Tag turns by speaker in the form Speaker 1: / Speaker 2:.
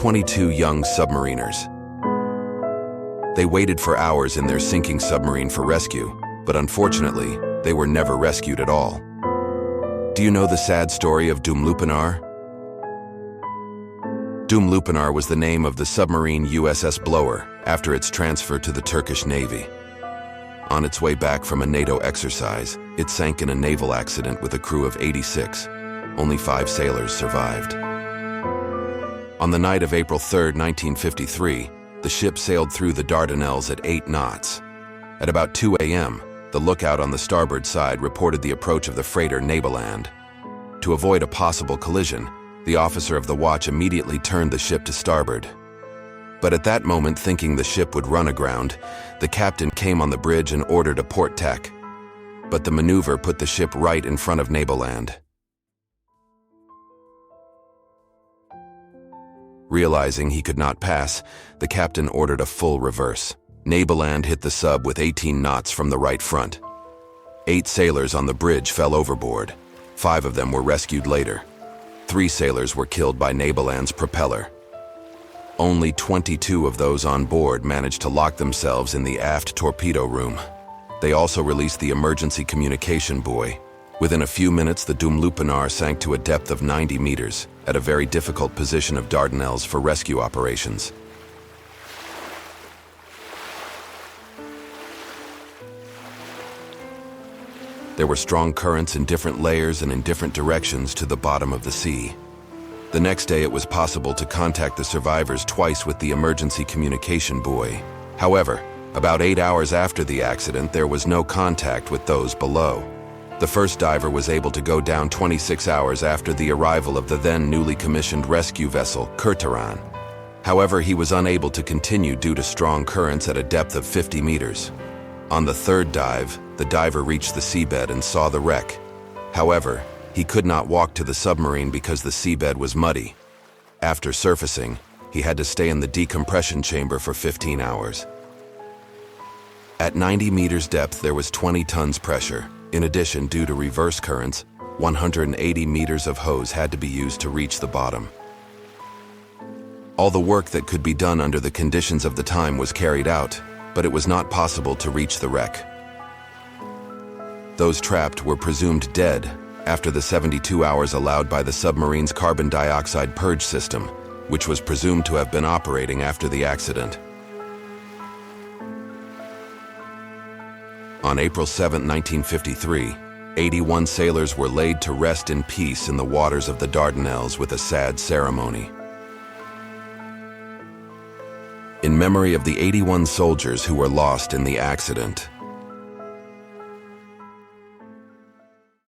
Speaker 1: 22 young submariners. They waited for hours in their sinking submarine for rescue, but unfortunately, they were never rescued at all. Do you know the sad story of Dumlupinar? Dumlupinar was the name of the submarine USS Blower after its transfer to the Turkish Navy. On its way back from a NATO exercise, it sank in a naval accident with a crew of 86. Only 5 sailors survived. On the night of April 3, 1953, the ship sailed through the Dardanelles at 8 knots. At about 2 a.m., the lookout on the starboard side reported the approach of the freighter Nabeland. To avoid a possible collision, the officer of the watch immediately turned the ship to starboard. But at that moment, thinking the ship would run aground, the captain came on the bridge and ordered a port tack. But the maneuver put the ship right in front of Nabeland. Realizing he could not pass, the captain ordered a full reverse. Nabeland hit the sub with 18 knots from the right front. 8 sailors on the bridge fell overboard. 5 of them were rescued later. 3 sailors were killed by Nabeland's propeller. Only 22 of those on board managed to lock themselves in the aft torpedo room. They also released the emergency communication buoy. Within a few minutes, the Dumlupinar sank to a depth of 90 meters, at a very difficult position of Dardanelles for rescue operations. There were strong currents in different layers and in different directions to the bottom of the sea. The next day it was possible to contact the survivors twice with the emergency communication buoy. However, about 8 hours after the accident, there was no contact with those below. The first diver was able to go down 26 hours after the arrival of the then newly commissioned rescue vessel, Kurtaran. However, he was unable to continue due to strong currents at a depth of 50 meters. On the third dive, the diver reached the seabed and saw the wreck. However, he could not walk to the submarine because the seabed was muddy. After surfacing, he had to stay in the decompression chamber for 15 hours. At 90 meters depth, there was 20 tons pressure. In addition, due to reverse currents, 180 meters of hose had to be used to reach the bottom. All the work that could be done under the conditions of the time was carried out, but it was not possible to reach the wreck. Those trapped were presumed dead after the 72 hours allowed by the submarine's carbon dioxide purge system, which was presumed to have been operating after the accident. On April 7, 1953, 81 sailors were laid to rest in peace in the waters of the Dardanelles with a sad ceremony. In memory of the 81 soldiers who were lost in the accident,